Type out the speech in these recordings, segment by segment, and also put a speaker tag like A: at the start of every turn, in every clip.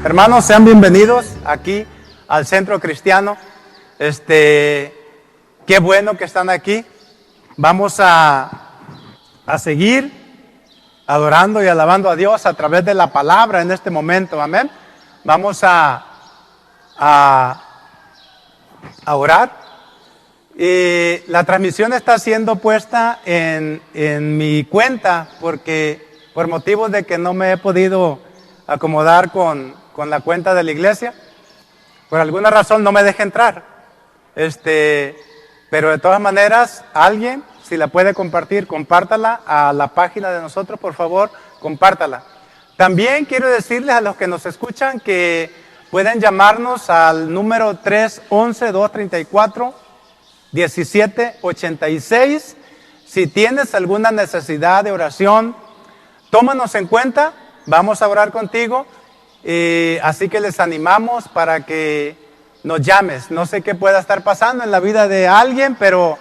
A: Hermanos, sean bienvenidos aquí al Centro Cristiano. Qué bueno que están aquí. Vamos a seguir adorando y alabando a Dios a través de la palabra en este momento. Amén. Vamos a orar. La transmisión está siendo puesta en mi cuenta porque por motivos de que no me he podido acomodar con la cuenta de la iglesia, por alguna razón no me deja entrar. Pero de todas maneras, alguien, si la puede compartir, compártala a la página de nosotros, por favor, compártala. También quiero decirles a los que nos escuchan que pueden llamarnos al número 311-234-1786. Si tienes alguna necesidad de oración, tómanos en cuenta, vamos a orar contigo. Así que les animamos para que nos llames. No sé qué pueda estar pasando en la vida de alguien, pero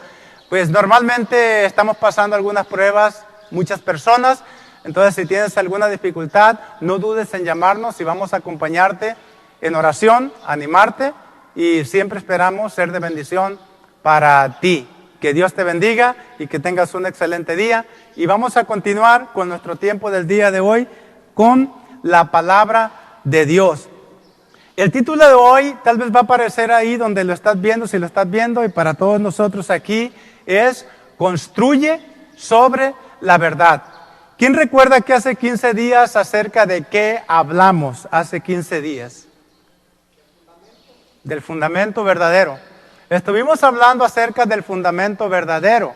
A: pues normalmente estamos pasando algunas pruebas, muchas personas. Entonces, si tienes alguna dificultad, no dudes en llamarnos y vamos a acompañarte en oración, animarte, y siempre esperamos ser de bendición para ti. Que Dios te bendiga y que tengas un excelente día. Y vamos a continuar con nuestro tiempo del día de hoy con la palabra de Dios. El título de hoy tal vez va a aparecer ahí donde lo estás viendo, si lo estás viendo, y para todos nosotros aquí es Construye sobre la verdad. ¿Quién recuerda que hace 15 días acerca de qué hablamos hace 15 días? Del fundamento verdadero. Estuvimos hablando acerca del fundamento verdadero.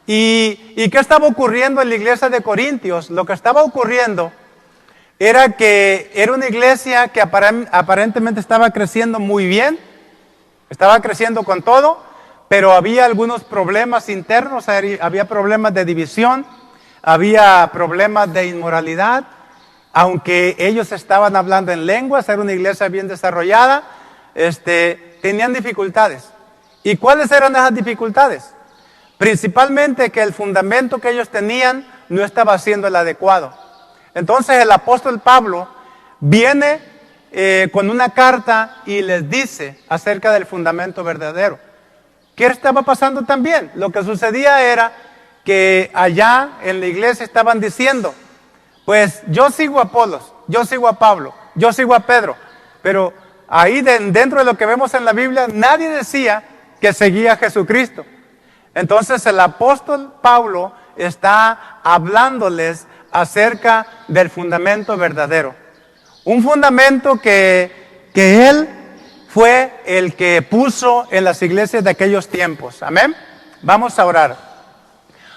A: ¿Y qué estaba ocurriendo en la iglesia de Corintios? Lo que estaba ocurriendo era que era una iglesia que aparentemente estaba creciendo muy bien, estaba creciendo con todo, pero había algunos problemas internos, había problemas de división, había problemas de inmoralidad. Aunque ellos estaban hablando en lenguas, era una iglesia bien desarrollada, tenían dificultades. ¿Y cuáles eran esas dificultades? Principalmente que el fundamento que ellos tenían no estaba siendo el adecuado. Entonces el apóstol Pablo viene con una carta y les dice acerca del fundamento verdadero. ¿Qué estaba pasando también? Lo que sucedía era que allá en la iglesia estaban diciendo, pues yo sigo a Apolos, yo sigo a Pablo, yo sigo a Pedro, pero ahí dentro de lo que vemos en la Biblia, nadie decía que seguía a Jesucristo. Entonces el apóstol Pablo está hablándoles acerca del fundamento verdadero. Un fundamento que él fue el que puso en las iglesias de aquellos tiempos. Amén. Vamos a orar.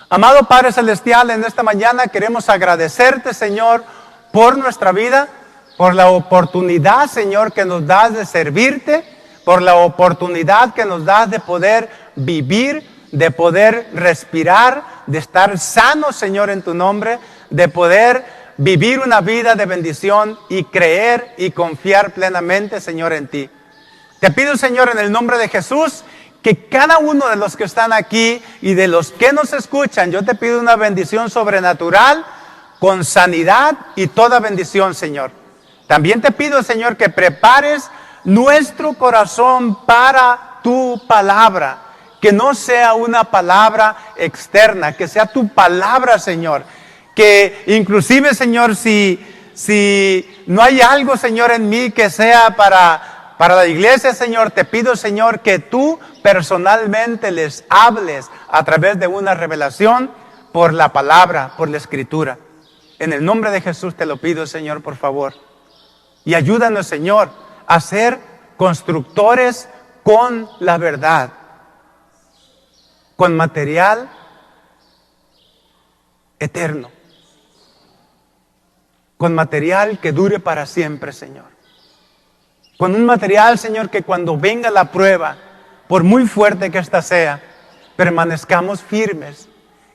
A: Amado Padre Celestial, en esta mañana queremos agradecerte, Señor, por nuestra vida, por la oportunidad, Señor, que nos das de servirte, por la oportunidad que nos das de poder vivir, de poder respirar, de estar sanos, Señor, en tu nombre, de poder vivir una vida de bendición y creer y confiar plenamente, Señor, en ti. Te pido, Señor, en el nombre de Jesús, que cada uno de los que están aquí y de los que nos escuchan, yo te pido una bendición sobrenatural, con sanidad y toda bendición, Señor. También te pido, Señor, que prepares nuestro corazón para tu palabra, que no sea una palabra externa, que sea tu palabra, Señor. Que inclusive, Señor, si no hay algo, Señor, en mí que sea para la iglesia, Señor, te pido, Señor, que tú personalmente les hables a través de una revelación por la palabra, por la escritura. En el nombre de Jesús te lo pido, Señor, por favor. Y ayúdanos, Señor, a ser constructores con la verdad, con material eterno, con material que dure para siempre, Señor. Con un material, Señor, que cuando venga la prueba, por muy fuerte que ésta sea, permanezcamos firmes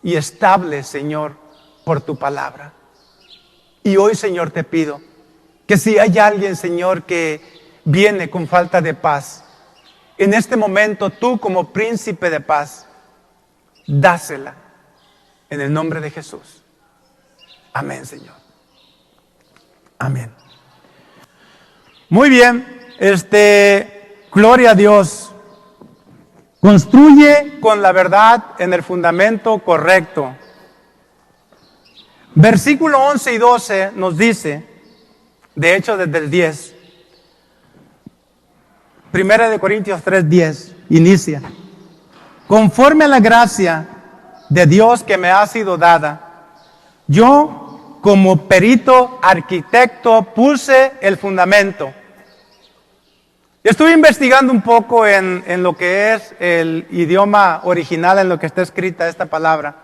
A: y estables, Señor, por tu palabra. Y hoy, Señor, te pido que si hay alguien, Señor, que viene con falta de paz, en este momento tú como príncipe de paz, dásela en el nombre de Jesús. Amén, Señor. Amén. Muy bien, gloria a Dios. Construye con la verdad en el fundamento correcto. Versículo 11 y 12 nos dice, de hecho desde el 10, 1 Corintios 3:10, inicia. Conforme a la gracia de Dios que me ha sido dada, yo como perito arquitecto puse el fundamento. Estuve investigando un poco en lo que es el idioma original en lo que está escrita esta palabra.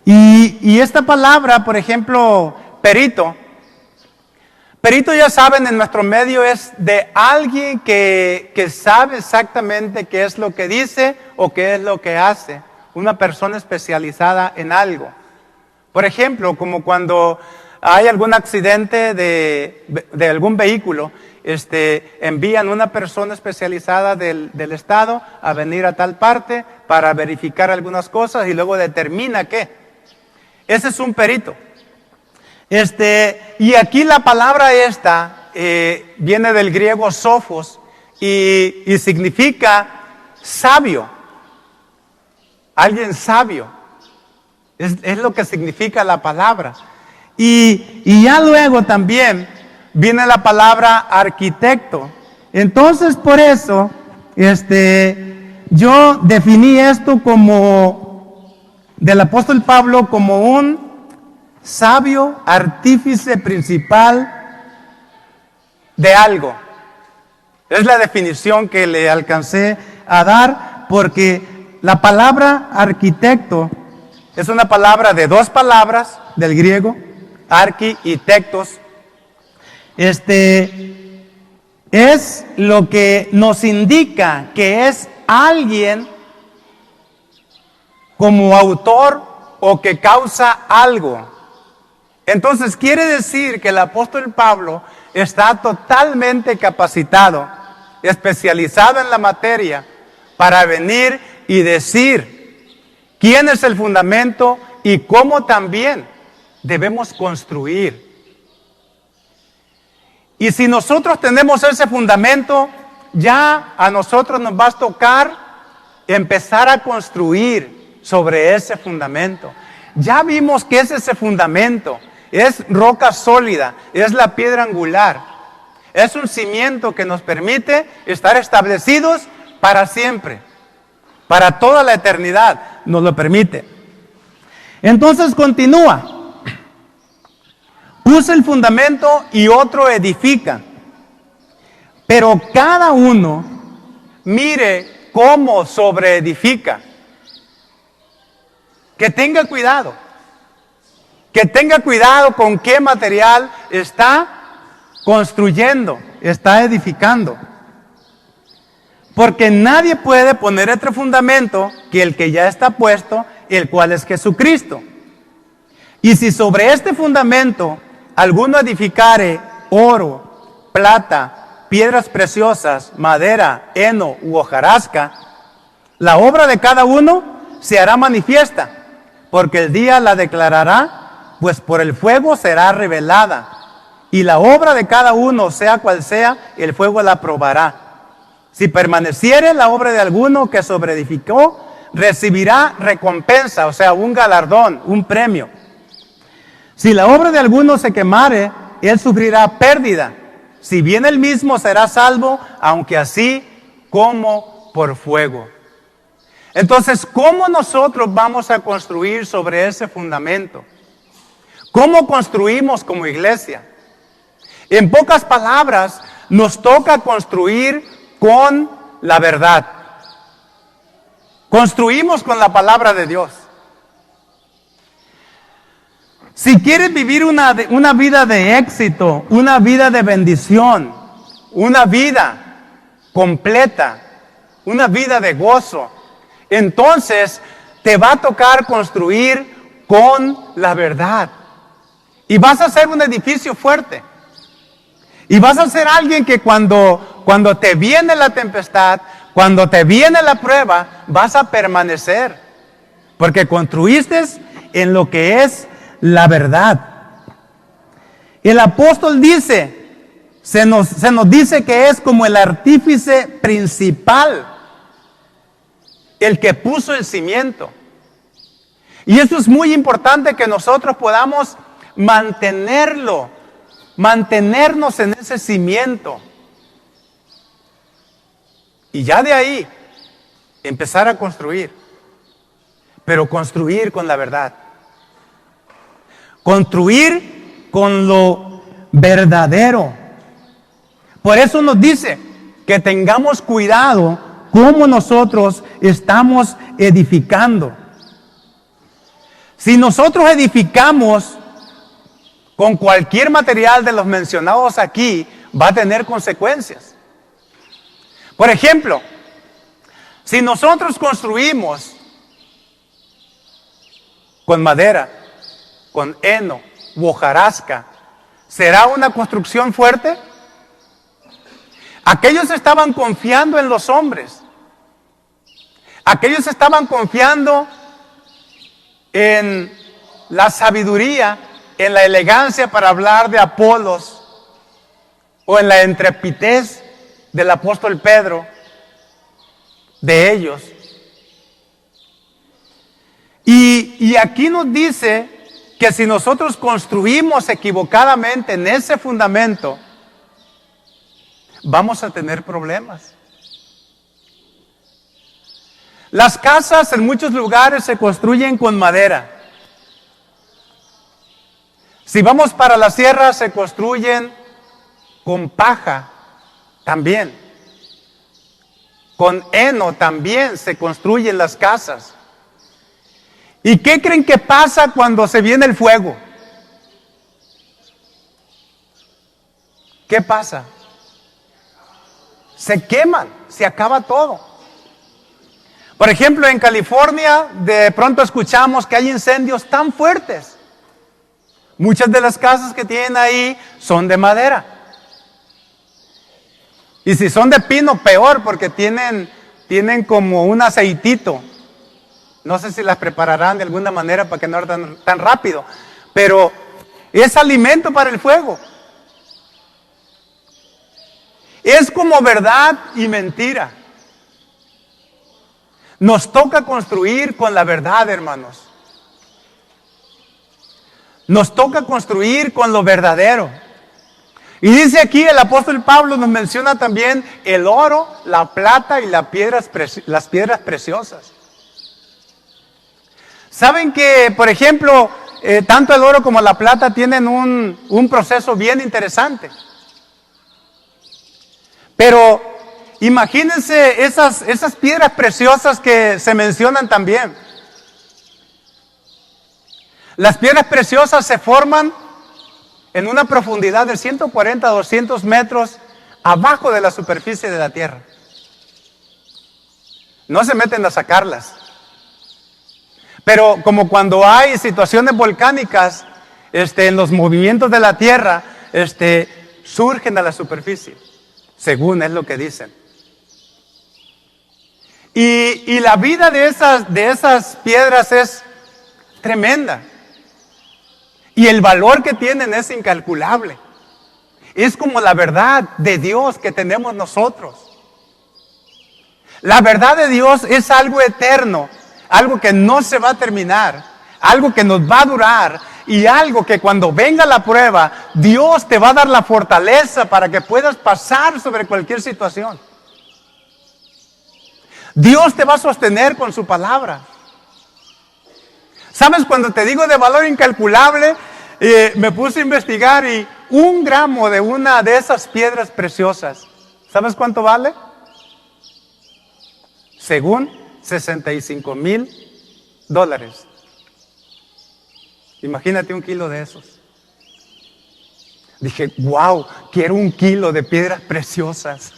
A: Y esta palabra, por ejemplo, perito ya saben, en nuestro medio es de alguien que sabe exactamente qué es lo que dice o qué es lo que hace. Una persona especializada en algo. Por ejemplo, como cuando hay algún accidente de algún vehículo, envían una persona especializada del estado a venir a tal parte para verificar algunas cosas y luego determina qué. Ese es un perito. Y aquí la palabra esta viene del griego sophos y significa sabio. Alguien sabio. Es lo que significa la palabra. Y ya luego también viene la palabra arquitecto. Entonces por eso yo definí esto como del apóstol Pablo como un sabio artífice principal de algo. Es la definición que le alcancé a dar, porque la palabra arquitecto es una palabra de dos palabras del griego, arqui y tectos. Es lo que nos indica que es alguien como autor o que causa algo. Entonces quiere decir que el apóstol Pablo está totalmente capacitado, especializado en la materia, para venir y decir quién es el fundamento y cómo también debemos construir. Y si nosotros tenemos ese fundamento, ya a nosotros nos va a tocar empezar a construir sobre ese fundamento. Ya vimos que es ese fundamento. Es roca sólida, es la piedra angular. Es un cimiento que nos permite estar establecidos para siempre. Para toda la eternidad nos lo permite. Entonces continúa. Puse el fundamento y otro edifica. Pero cada uno mire cómo sobreedifica. Que tenga cuidado. Que tenga cuidado con qué material está construyendo, está edificando. Porque nadie puede poner otro fundamento que el que ya está puesto, el cual es Jesucristo. Y si sobre este fundamento alguno edificare oro, plata, piedras preciosas, madera, heno u hojarasca, la obra de cada uno se hará manifiesta, porque el día la declarará, pues por el fuego será revelada, y la obra de cada uno, sea cual sea, el fuego la probará. Si permaneciere la obra de alguno que sobreedificó, recibirá recompensa, o sea, un galardón, un premio. Si la obra de alguno se quemare, él sufrirá pérdida. Si bien él mismo será salvo, aunque así como por fuego. Entonces, ¿cómo nosotros vamos a construir sobre ese fundamento? ¿Cómo construimos como iglesia? En pocas palabras, nos toca construir con la verdad. Construimos con la palabra de Dios. Si quieres vivir una vida de éxito, una vida de bendición, una vida completa, una vida de gozo, entonces te va a tocar construir con la verdad. Y vas a ser un edificio fuerte. Y vas a ser alguien que cuando te viene la tempestad, cuando te viene la prueba, vas a permanecer. Porque construiste en lo que es la verdad. El apóstol dice se nos dice que es como el artífice principal, el que puso el cimiento. Y eso es muy importante, que nosotros podamos mantenernos en ese cimiento. Y ya de ahí empezar a construir, pero construir con la verdad. Construir con lo verdadero. Por eso nos dice que tengamos cuidado cómo nosotros estamos edificando. Si nosotros edificamos con cualquier material de los mencionados aquí, va a tener consecuencias. Por ejemplo, si nosotros construimos con madera, con heno u hojarasca, ¿será una construcción fuerte? Aquellos estaban confiando en los hombres. Aquellos estaban confiando en la sabiduría, en la elegancia para hablar de Apolos, o en la intrepidez del apóstol Pedro, de ellos. Y aquí nos dice que si nosotros construimos equivocadamente en ese fundamento, vamos a tener problemas. Las casas en muchos lugares se construyen con madera. Si vamos para la sierra, se construyen con paja también. Con heno también se construyen las casas. ¿Y qué creen que pasa cuando se viene el fuego? ¿Qué pasa? Se queman, se acaba todo. Por ejemplo, en California, de pronto escuchamos que hay incendios tan fuertes. Muchas de las casas que tienen ahí son de madera. Y si son de pino, peor, porque tienen como un aceitito. No sé si las prepararán de alguna manera para que no ardan tan rápido. Pero es alimento para el fuego. Es como verdad y mentira. Nos toca construir con la verdad, hermanos. Nos toca construir con lo verdadero. Y dice aquí el apóstol Pablo, nos menciona también el oro, la plata y las piedras preciosas. Saben que, por ejemplo, tanto el oro como la plata tienen un proceso bien interesante. Pero imagínense esas piedras preciosas que se mencionan también. Las piedras preciosas se forman en una profundidad de 140 a 200 metros abajo de la superficie de la tierra. No se meten a sacarlas. Pero como cuando hay situaciones volcánicas, en los movimientos de la tierra, surgen a la superficie, según es lo que dicen. Y la vida de esas piedras es tremenda. Y el valor que tienen es incalculable. Es como la verdad de Dios que tenemos nosotros. La verdad de Dios es algo eterno, algo que no se va a terminar, algo que nos va a durar y algo que cuando venga la prueba, Dios te va a dar la fortaleza para que puedas pasar sobre cualquier situación. Dios te va a sostener con su palabra. ¿Sabes? Cuando te digo de valor incalculable, me puse a investigar y 1 gramo de una de esas piedras preciosas, ¿sabes cuánto vale? Según $65,000. Imagínate 1 kilo de esos. Dije, wow, quiero 1 kilo de piedras preciosas.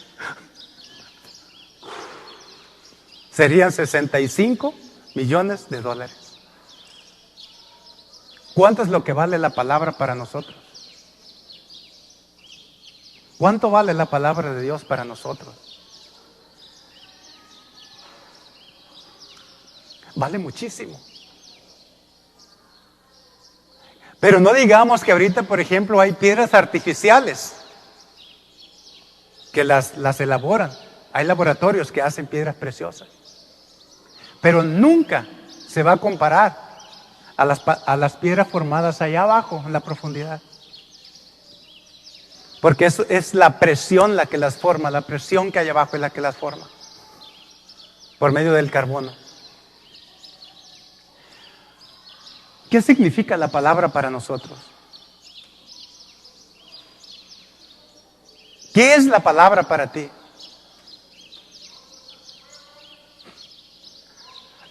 A: Serían $65 millones. ¿Cuánto es lo que vale la palabra para nosotros? ¿Cuánto vale la palabra de Dios para nosotros? Vale muchísimo. Pero no digamos que ahorita, por ejemplo, hay piedras artificiales. que las elaboran. Hay laboratorios que hacen piedras preciosas. Pero nunca se va a comparar a las piedras formadas allá abajo, en la profundidad. Porque eso es la presión la que las forma, la presión que hay abajo es la que las forma. Por medio del carbono. ¿Qué significa la palabra para nosotros? ¿Qué es la palabra para ti?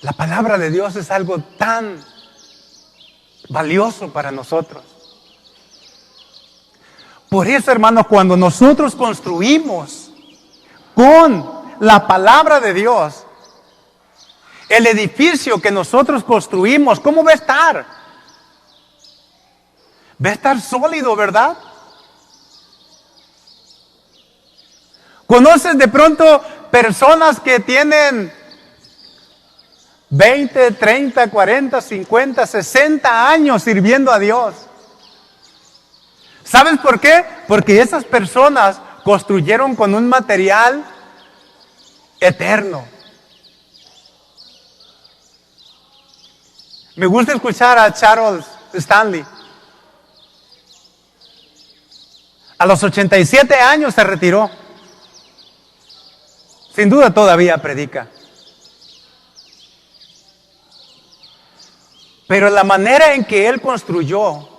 A: La palabra de Dios es algo tan valioso para nosotros. Por eso, hermanos, cuando nosotros construimos con la palabra de Dios, el edificio que nosotros construimos, ¿cómo va a estar? Va a estar sólido, ¿verdad? ¿Conoces de pronto personas que tienen 20, 30, 40, 50, 60 años sirviendo a Dios? ¿Sabes por qué? Porque esas personas construyeron con un material eterno. Me gusta escuchar a Charles Stanley. A los 87 años se retiró. Sin duda todavía predica. Pero la manera en que él construyó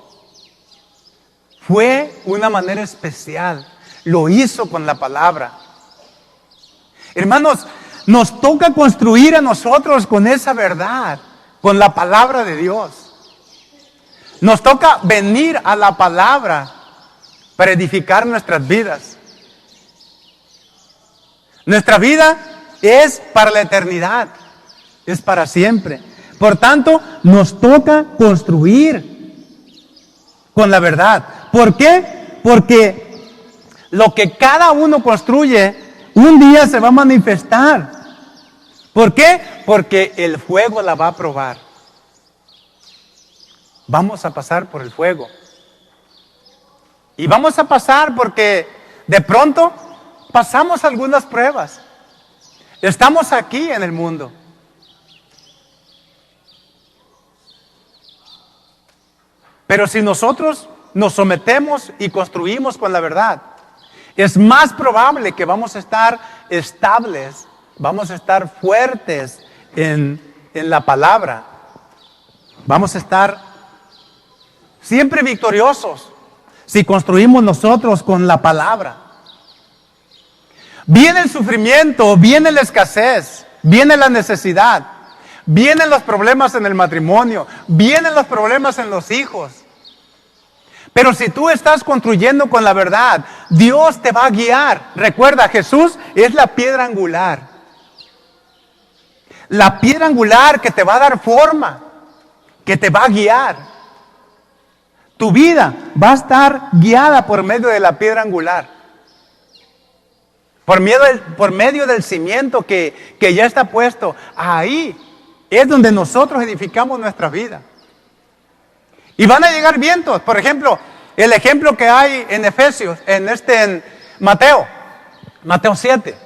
A: fue una manera especial. Lo hizo con la palabra. Hermanos, nos toca construir a nosotros con esa verdad, con la palabra de Dios. Nos toca venir a la palabra para edificar nuestras vidas. Nuestra vida es para la eternidad, es para siempre. Por tanto, nos toca construir con la verdad. ¿Por qué? Porque lo que cada uno construye, un día se va a manifestar. ¿Por qué? Porque el fuego la va a probar. Vamos a pasar por el fuego. Y vamos a pasar porque de pronto pasamos algunas pruebas. Estamos aquí en el mundo. Pero si nosotros nos sometemos y construimos con la verdad, es más probable que vamos a estar estables, vamos a estar fuertes en la palabra. Vamos a estar siempre victoriosos si construimos nosotros con la palabra. Viene el sufrimiento, viene la escasez, viene la necesidad, vienen los problemas en el matrimonio, vienen los problemas en los hijos. Pero si tú estás construyendo con la verdad, Dios te va a guiar. Recuerda, Jesús es la piedra angular. La piedra angular que te va a dar forma, que te va a guiar. Tu vida va a estar guiada por medio de la piedra angular. Por medio del cimiento que ya está puesto. Ahí es donde nosotros edificamos nuestra vida. Y van a llegar vientos. Por ejemplo, el ejemplo que hay en Efesios, en Mateo 7.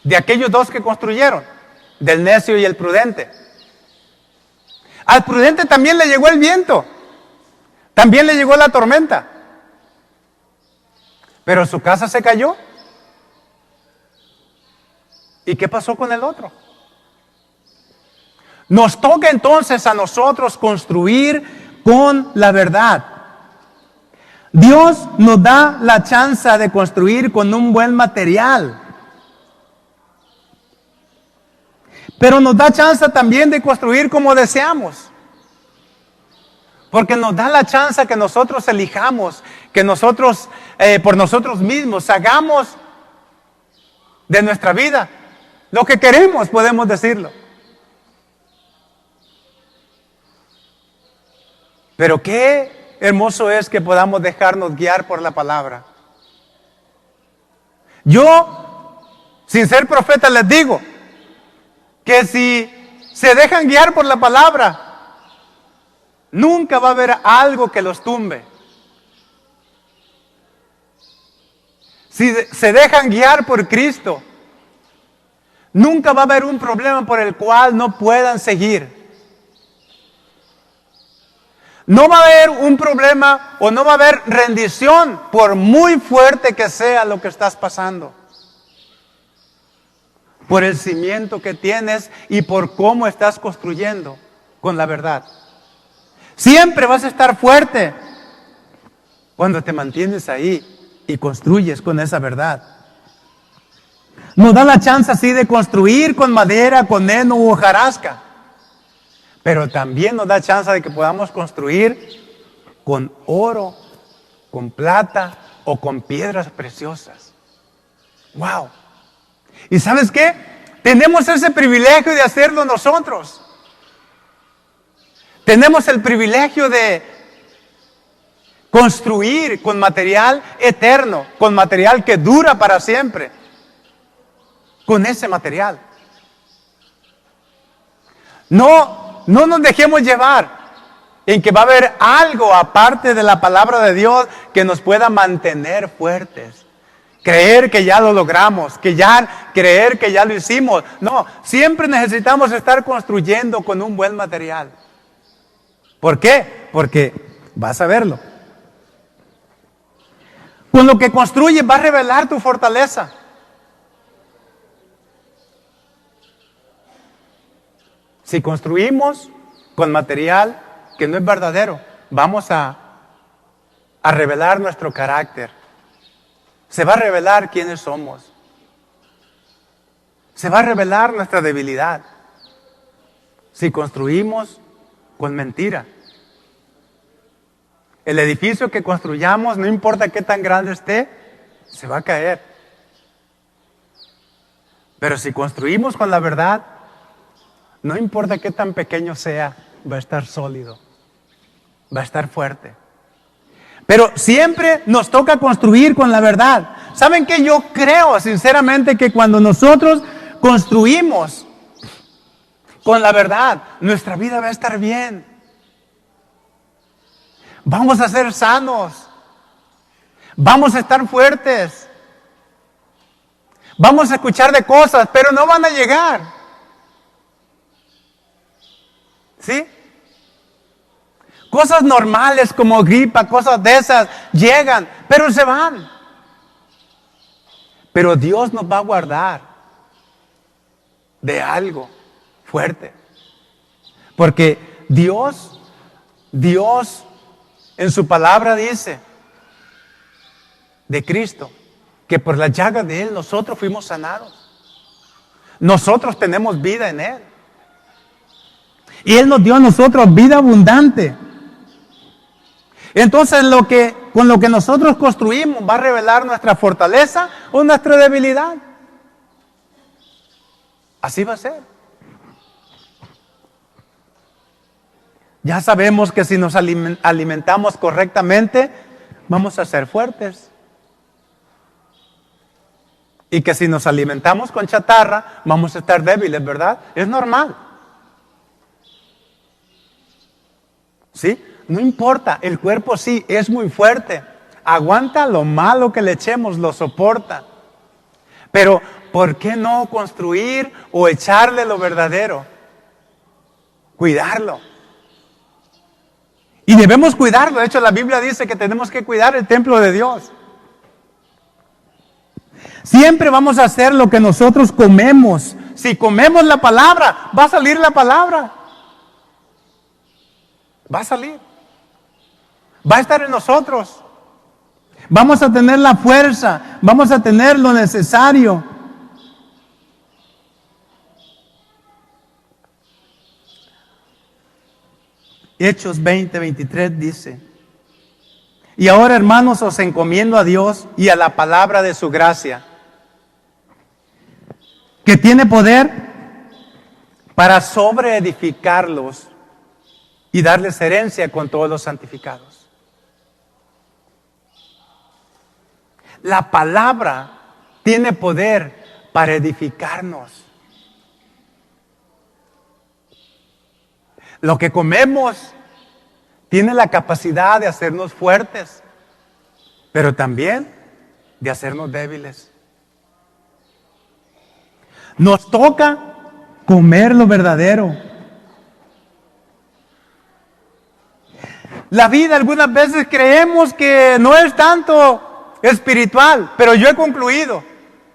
A: De aquellos dos que construyeron, del necio y el prudente. Al prudente también le llegó el viento. También le llegó la tormenta. Pero su casa se cayó. ¿Y qué pasó con el otro? Nos toca entonces a nosotros construir con la verdad. Dios nos da la chance de construir con un buen material. Pero nos da chance también de construir como deseamos. Porque nos da la chance que nosotros elijamos, que nosotros, por nosotros mismos, hagamos de nuestra vida lo que queremos, podemos decirlo. Pero qué hermoso es que podamos dejarnos guiar por la palabra. Yo, sin ser profeta, les digo que si se dejan guiar por la palabra, nunca va a haber algo que los tumbe. si se dejan guiar por Cristo, nunca va a haber un problema por el cual no puedan seguir. No va a haber un problema o no va a haber rendición por muy fuerte que sea lo que estás pasando. Por el cimiento que tienes y por cómo estás construyendo con la verdad. Siempre vas a estar fuerte cuando te mantienes ahí y construyes con esa verdad. Nos da la chance así de construir con madera, con heno u hojarasca. Pero también nos da chance de que podamos construir con oro, con plata o con piedras preciosas. ¡Wow! ¿Y sabes qué? Tenemos ese privilegio de hacerlo nosotros. Tenemos el privilegio de construir con material eterno, con material que dura para siempre. Con ese material. No nos dejemos llevar en que va a haber algo aparte de la palabra de Dios que nos pueda mantener fuertes. Creer que ya lo logramos, creer que ya lo hicimos. No, siempre necesitamos estar construyendo con un buen material. ¿Por qué? Porque vas a verlo. Con lo que construyes va a revelar tu fortaleza. Si construimos con material que no es verdadero, vamos a revelar nuestro carácter. Se va a revelar quiénes somos. Se va a revelar nuestra debilidad. Si construimos con mentira. El edificio que construyamos, no importa qué tan grande esté, se va a caer. Pero si construimos con la verdad, no importa qué tan pequeño sea, va a estar sólido, va a estar fuerte. Pero siempre nos toca construir con la verdad. ¿Saben qué? Yo creo sinceramente que cuando nosotros construimos con la verdad, nuestra vida va a estar bien. Vamos a ser sanos. Vamos a estar fuertes. Vamos a escuchar de cosas, pero no van a llegar. ¿Sí? Cosas normales como gripa, cosas de esas, llegan, pero se van. Pero Dios nos va a guardar de algo fuerte. Porque Dios en su palabra dice de Cristo que por la llaga de Él nosotros fuimos sanados. Nosotros tenemos vida en Él. Y Él nos dio a nosotros vida abundante. Entonces con lo que nosotros construimos va a revelar nuestra fortaleza o nuestra debilidad. Así va a ser. Ya sabemos que si nos alimentamos correctamente, vamos a ser fuertes. Y que si nos alimentamos con chatarra, vamos a estar débiles, ¿verdad? Es normal. ¿Sí? No importa, el cuerpo sí es muy fuerte, aguanta lo malo que le echemos, lo soporta. Pero, ¿por qué no construir o echarle lo verdadero? Cuidarlo. Y debemos cuidarlo, de hecho la Biblia dice que tenemos que cuidar el templo de Dios. Siempre vamos a hacer lo que nosotros comemos. Si comemos la palabra, va a salir la palabra. Va a salir. Va a estar en nosotros. Vamos a tener la fuerza. Vamos a tener lo necesario. Hechos 20:23 dice: y ahora, hermanos, os encomiendo a Dios y a la palabra de su gracia, que tiene poder para sobreedificarlos y darles herencia con todos los santificados. La palabra tiene poder para edificarnos. Lo que comemos tiene la capacidad de hacernos fuertes, pero también de hacernos débiles. Nos toca comer lo verdadero. La vida algunas veces creemos que no es tanto espiritual, pero yo he concluido,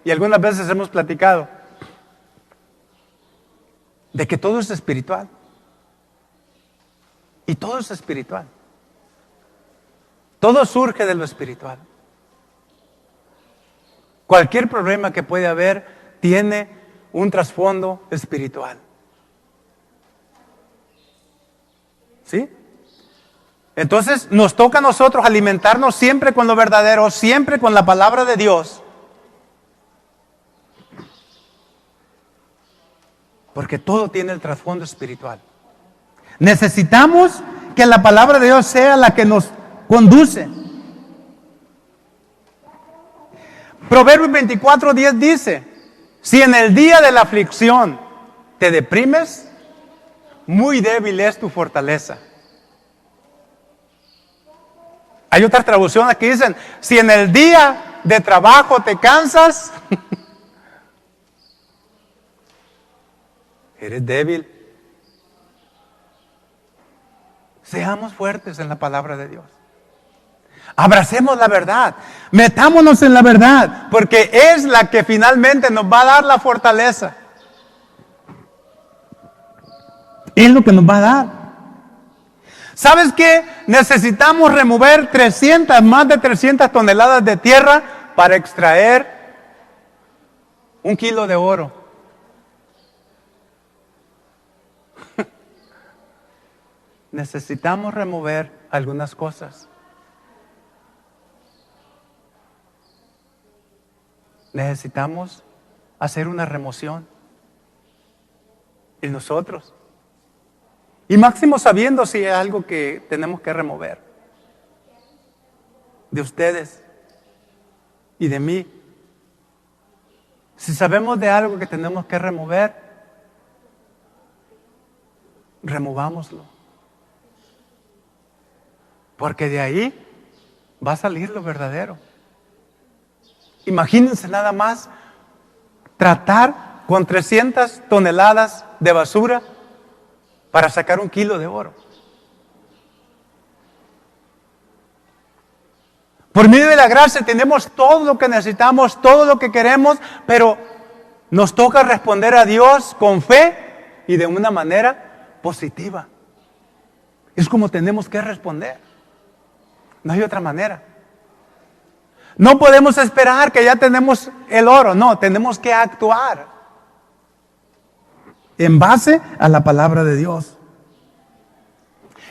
A: y algunas veces hemos platicado, de que todo es espiritual. Y todo es espiritual. Todo surge de lo espiritual. Cualquier problema que puede haber tiene un trasfondo espiritual. ¿Sí? Entonces nos toca a nosotros alimentarnos siempre con lo verdadero, siempre con la palabra de Dios. Porque todo tiene el trasfondo espiritual. Necesitamos que la palabra de Dios sea la que nos conduce. Proverbios 24:10 dice: si en el día de la aflicción te deprimes, muy débil es tu fortaleza. Hay otras traducciones que dicen: si en el día de trabajo te cansas, eres débil. Seamos fuertes en la palabra de Dios. Abracemos la verdad. Metámonos en la verdad, porque es la que finalmente nos va a dar la fortaleza. Es lo que nos va a dar. ¿Sabes qué? Necesitamos remover más de 300 toneladas de tierra para extraer 1 kilo de oro. Necesitamos remover algunas cosas. Necesitamos hacer una remoción en nosotros. Y máximo sabiendo si es algo que tenemos que remover. De ustedes y de mí. Si sabemos de algo que tenemos que remover, removámoslo. Porque de ahí va a salir lo verdadero. Imagínense nada más tratar con 300 toneladas de basura para sacar 1 kilo de oro. Por medio de la gracia tenemos todo lo que necesitamos, todo lo que queremos, pero nos toca responder a Dios con fe y de una manera positiva. Es como tenemos que responder. No hay otra manera. No podemos esperar que ya tenemos el oro, no, tenemos que actuar en base a la palabra de Dios.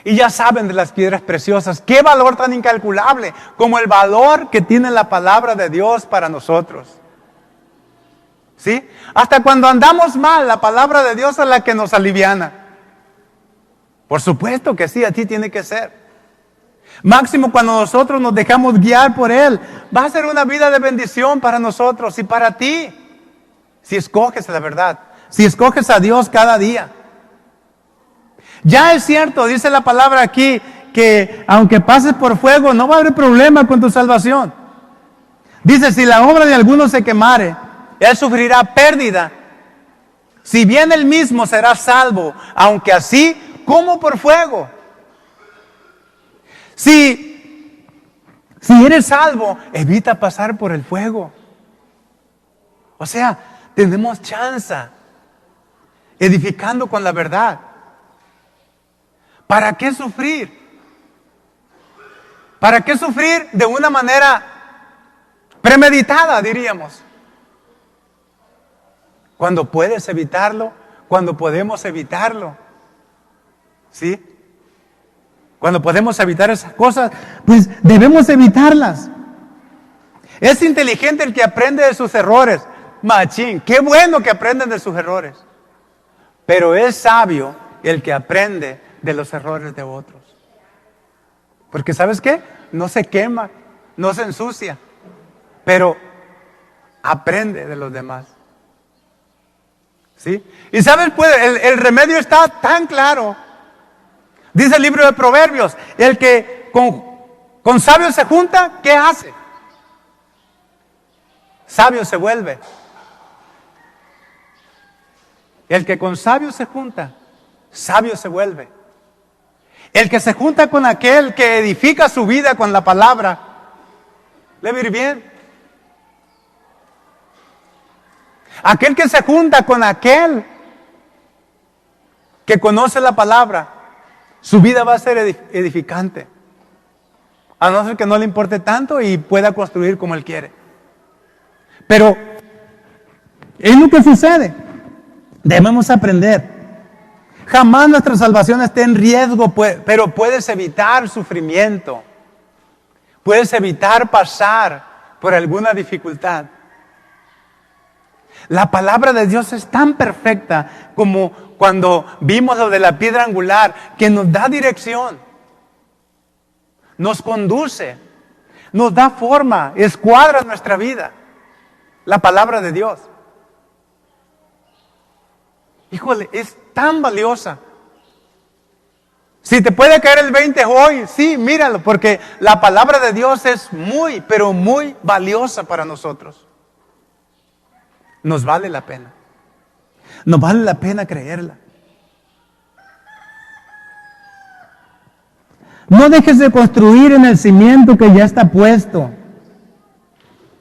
A: Y ya saben de las piedras preciosas, qué valor tan incalculable como el valor que tiene la palabra de Dios para nosotros. ¿Sí? Hasta cuando andamos mal, la palabra de Dios es la que nos aliviana. Por supuesto que sí, así tiene que ser. Máximo cuando nosotros nos dejamos guiar por Él, va a ser una vida de bendición para nosotros y para ti. Si escoges la verdad, si escoges a Dios cada día. Ya es cierto, dice la palabra aquí, que aunque pases por fuego, no va a haber problema con tu salvación. Dice, si la obra de alguno se quemare, él sufrirá pérdida. Si bien él mismo será salvo, aunque así como por fuego. Si eres salvo, evita pasar por el fuego. O sea, tenemos chance, edificando con la verdad. ¿Para qué sufrir? ¿Para qué sufrir de una manera premeditada, diríamos? Cuando puedes evitarlo, cuando podemos evitarlo. ¿Sí? Cuando podemos evitar esas cosas, pues debemos evitarlas. Es inteligente el que aprende de sus errores. Machín, qué bueno que aprenden de sus errores. Pero es sabio el que aprende de los errores de otros. Porque ¿sabes qué? No se quema, no se ensucia, pero aprende de los demás. ¿Sí? Y ¿sabes? Pues el remedio está tan claro. Dice el libro de Proverbios, el que con sabios se junta, ¿qué hace? sabio se vuelve. El que con sabio se junta, sabio se vuelve. El que se junta con aquel que edifica su vida con la palabra, le va a ir bien. Aquel que se junta con aquel que conoce la palabra, su vida va a ser edificante. A no ser que no le importe tanto y pueda construir como él quiere. Pero es lo que sucede. Debemos aprender. Jamás nuestra salvación esté en riesgo, pero puedes evitar sufrimiento. Puedes evitar pasar por alguna dificultad. La palabra de Dios es tan perfecta como cuando vimos lo de la piedra angular, que nos da dirección, nos conduce, nos da forma, escuadra nuestra vida. La palabra de Dios. Híjole, es tan valiosa. Si te puede caer el 20 hoy, sí, míralo, porque la palabra de Dios es muy, pero muy valiosa para nosotros. Nos vale la pena. Nos vale la pena creerla. No dejes de construir en el cimiento que ya está puesto.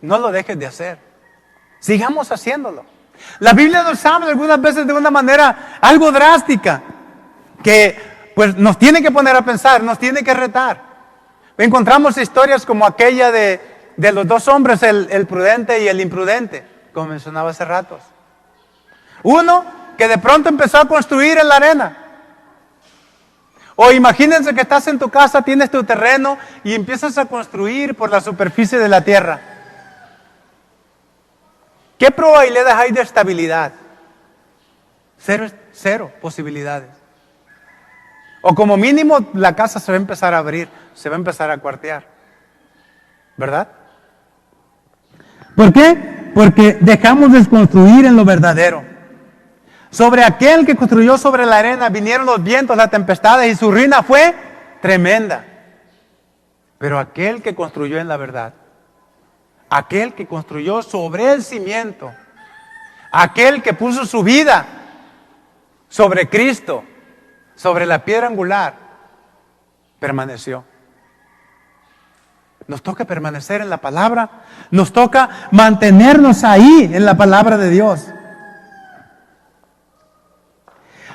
A: No lo dejes de hacer. Sigamos haciéndolo. La Biblia nos habla algunas veces de una manera algo drástica, que pues nos tiene que poner a pensar, nos tiene que retar. Encontramos historias como aquella de los dos hombres, el prudente y el imprudente, como mencionaba hace ratos. Uno que de pronto empezó a construir en la arena. O imagínense que estás en tu casa, tienes tu terreno y empiezas a construir por la superficie de la tierra. ¿Qué probabilidades hay de estabilidad? Cero posibilidades. O como mínimo la casa se va a empezar a abrir, se va a empezar a cuartear. ¿Verdad? ¿Por qué? Porque dejamos de construir en lo verdadero. Sobre aquel que construyó sobre la arena vinieron los vientos, las tempestades y su ruina fue tremenda. Pero aquel que construyó en la verdad, aquel que construyó sobre el cimiento, aquel que puso su vida sobre Cristo, sobre la piedra angular, permaneció. Nos toca permanecer en la palabra, nos toca mantenernos ahí en la palabra de Dios.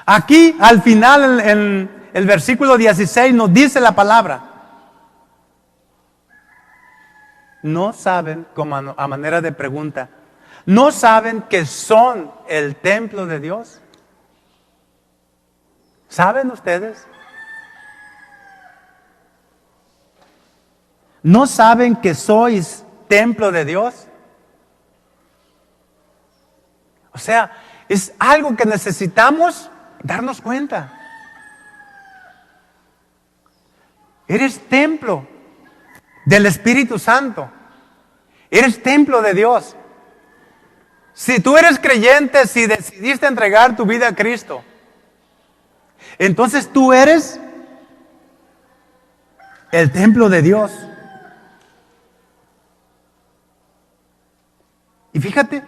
A: Aquí al final en el versículo 16 nos dice la palabra. No saben, como a manera de pregunta, ¿no saben que son el templo de Dios? ¿Saben ustedes? ¿No saben que sois templo de Dios? O sea, es algo que necesitamos darnos cuenta. Eres templo del Espíritu Santo. Eres templo de Dios. Si tú eres creyente, si decidiste entregar tu vida a Cristo, entonces tú eres el templo de Dios. Y fíjate,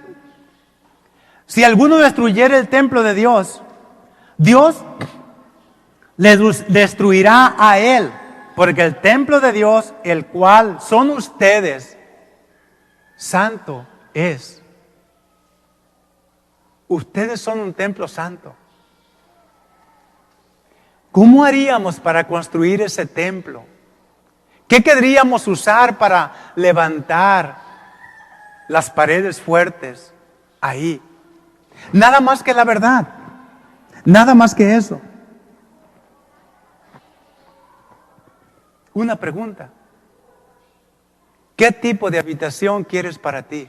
A: si alguno destruyera el templo de Dios, Dios le destruirá a él, porque el templo de Dios, el cual son ustedes, santo es. Ustedes son un templo santo. ¿Cómo haríamos para construir ese templo? ¿Qué querríamos usar para levantar las paredes fuertes ahí? Nada más que la verdad. Nada más que eso. Una pregunta. ¿Qué tipo de habitación quieres para ti?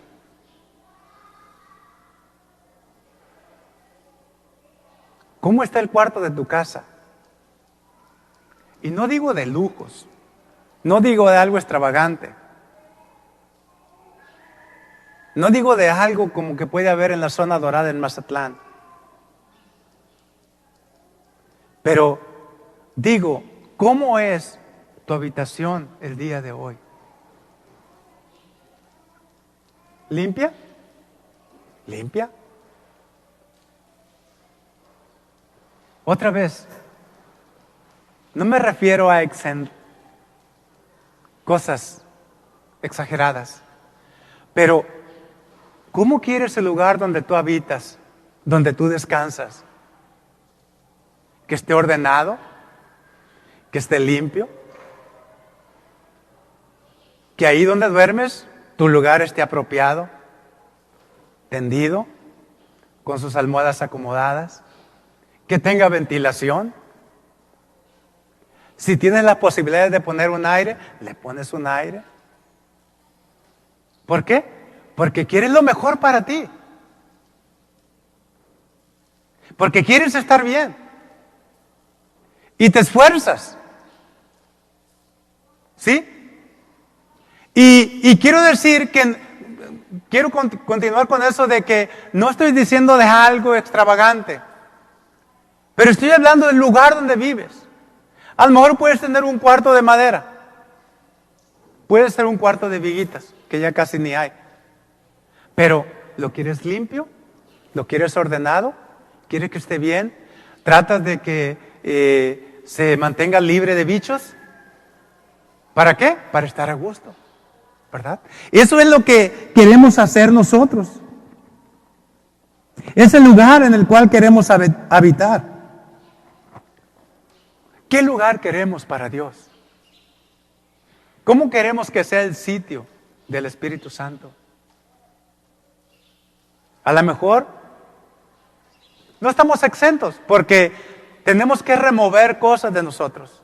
A: ¿Cómo está el cuarto de tu casa? Y no digo de lujos, no digo de algo extravagante, no digo de algo como que puede haber en la zona dorada en Mazatlán, pero digo, ¿cómo es tu habitación el día de hoy? ¿Limpia? ¿Limpia? Otra vez, no me refiero a cosas exageradas, pero ¿cómo quieres el lugar donde tú habitas, donde tú descansas? ¿Que esté ordenado? ¿Que esté limpio? ¿Que ahí donde duermes, tu lugar esté apropiado, tendido, con sus almohadas acomodadas? ¿Que tenga ventilación? Si tienes la posibilidad de poner un aire, le pones un aire. ¿Por qué? Porque quieres lo mejor para ti. Porque quieres estar bien. Y te esfuerzas. ¿Sí? Y quiero decir que, quiero continuar con eso de que no estoy diciendo de algo extravagante, pero estoy hablando del lugar donde vives. A lo mejor puedes tener un cuarto de madera, puede ser un cuarto de viguitas, que ya casi ni hay, pero ¿lo quieres limpio? ¿Lo quieres ordenado? ¿Quieres que esté bien? ¿Tratas de que se mantenga libre de bichos? ¿Para qué? Para estar a gusto, ¿verdad? Eso es lo que queremos hacer nosotros. Es el lugar en el cual queremos habitar. ¿Qué lugar queremos para Dios? ¿Cómo queremos que sea el sitio del Espíritu Santo? A lo mejor no estamos exentos porque tenemos que remover cosas de nosotros.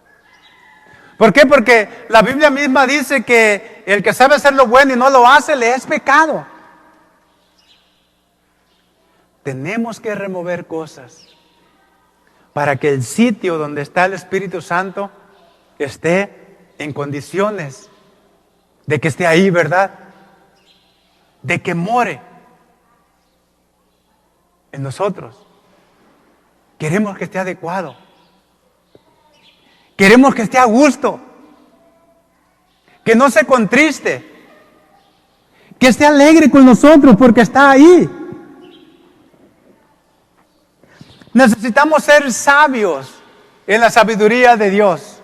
A: ¿Por qué? Porque la Biblia misma dice que el que sabe hacer lo bueno y no lo hace, le es pecado. Tenemos que remover cosas para que el sitio donde está el Espíritu Santo esté en condiciones de que esté ahí, ¿verdad? De que more en nosotros. Queremos que esté adecuado. Queremos que esté a gusto. Que no se contriste. Que esté alegre con nosotros porque está ahí. Necesitamos ser sabios en la sabiduría de Dios.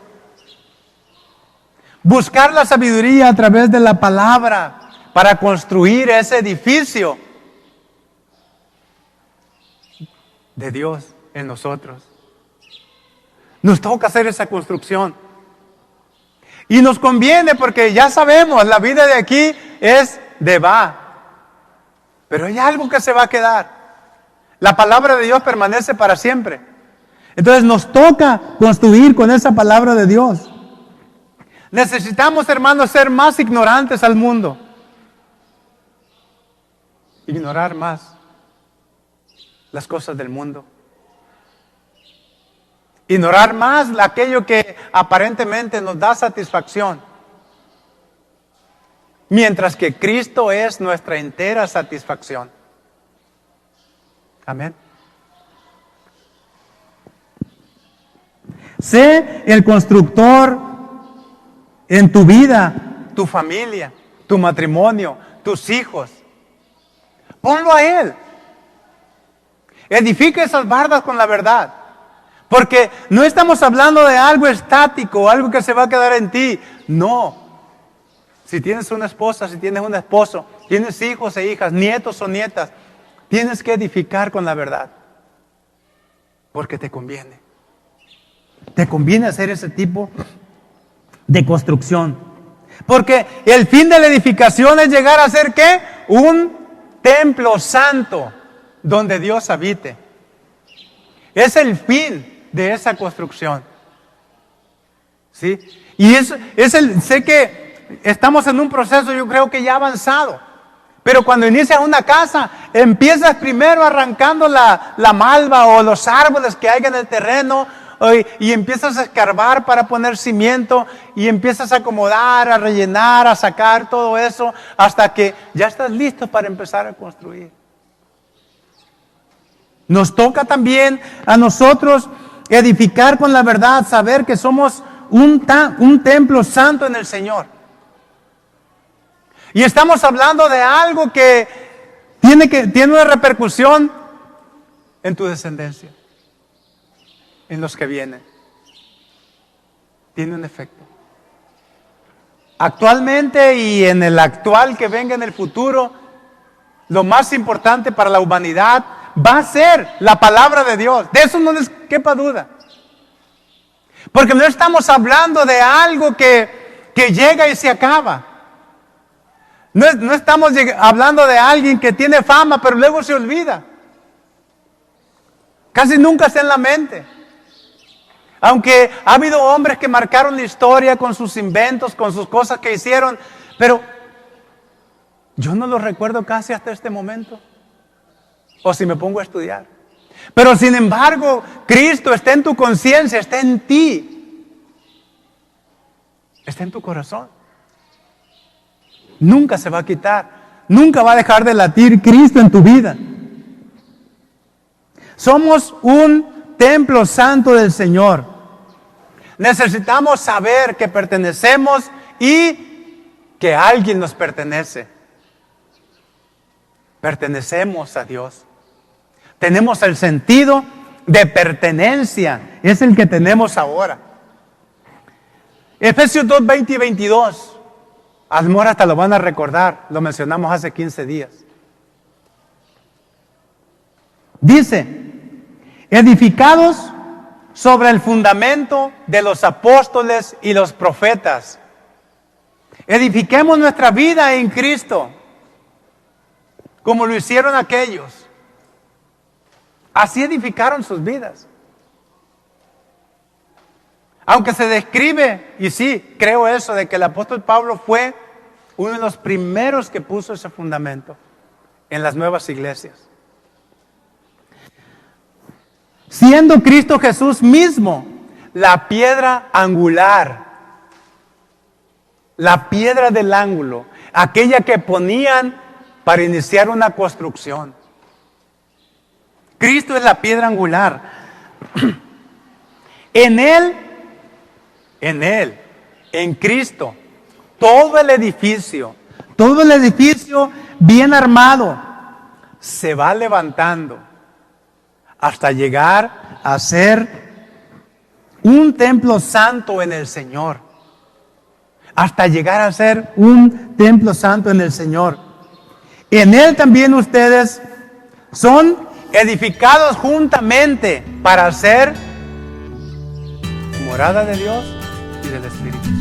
A: Buscar la sabiduría a través de la palabra para construir ese edificio de Dios en nosotros. Nos toca hacer esa construcción. Y nos conviene porque ya sabemos, la vida de aquí es de va. Pero hay algo que se va a quedar. La palabra de Dios permanece para siempre. Entonces nos toca construir con esa palabra de Dios. Necesitamos, hermanos, ser más ignorantes al mundo. Ignorar más las cosas del mundo. Ignorar más aquello que aparentemente nos da satisfacción. Mientras que Cristo es nuestra entera satisfacción. Amén. Sé el constructor en tu vida, tu familia, tu matrimonio, tus hijos. Ponlo a Él. Edifica esas bardas con la verdad. Porque no estamos hablando de algo estático, algo que se va a quedar en ti. No. Si tienes una esposa, si tienes un esposo, tienes hijos e hijas, nietos o nietas, tienes que edificar con la verdad. Porque te conviene. Te conviene hacer ese tipo de construcción. Porque el fin de la edificación es llegar a ser ¿qué? Un templo santo donde Dios habite. Es el fin de esa construcción. ¿Sí? Y sé que estamos en un proceso, yo creo que ya avanzado. Pero cuando inicias una casa, empiezas primero arrancando la malva o los árboles que hay en el terreno y empiezas a escarbar para poner cimiento y empiezas a acomodar, a rellenar, a sacar todo eso hasta que ya estás listo para empezar a construir. Nos toca también a nosotros edificar con la verdad, saber que somos un templo santo en el Señor. Y estamos hablando de algo que tiene una repercusión en tu descendencia, en los que vienen. Tiene un efecto. Actualmente y en el actual que venga en el futuro, lo más importante para la humanidad va a ser la palabra de Dios. De eso no les quepa duda. Porque no estamos hablando de algo que llega y se acaba. No estamos hablando de alguien que tiene fama, pero luego se olvida. Casi nunca está en la mente. Aunque ha habido hombres que marcaron la historia con sus inventos, con sus cosas que hicieron, pero yo no los recuerdo casi hasta este momento. O si me pongo a estudiar. Pero sin embargo, Cristo está en tu conciencia, está en ti. Está en tu corazón. Nunca se va a quitar. Nunca va a dejar de latir Cristo en tu vida. Somos un templo santo del Señor. Necesitamos saber que pertenecemos y que alguien nos pertenece. Pertenecemos a Dios. Tenemos el sentido de pertenencia. Es el que tenemos ahora. Efesios 2, 20 y 22. A lo mejor hasta lo van a recordar. Lo mencionamos hace 15 días. Dice: edificados sobre el fundamento de los apóstoles y los profetas. Edifiquemos nuestra vida en Cristo, como lo hicieron aquellos. Así edificaron sus vidas. Aunque se describe, y sí, creo eso, de que el apóstol Pablo fue uno de los primeros que puso ese fundamento en las nuevas iglesias. Siendo Cristo Jesús mismo la piedra angular, la piedra del ángulo, aquella que ponían para iniciar una construcción. Cristo es la piedra angular. En Él, en Cristo, todo el edificio bien armado, se va levantando hasta llegar a ser un templo santo en el Señor. Hasta llegar a ser un templo santo en el Señor. En Él también ustedes son edificados juntamente para ser morada de Dios y del Espíritu Santo.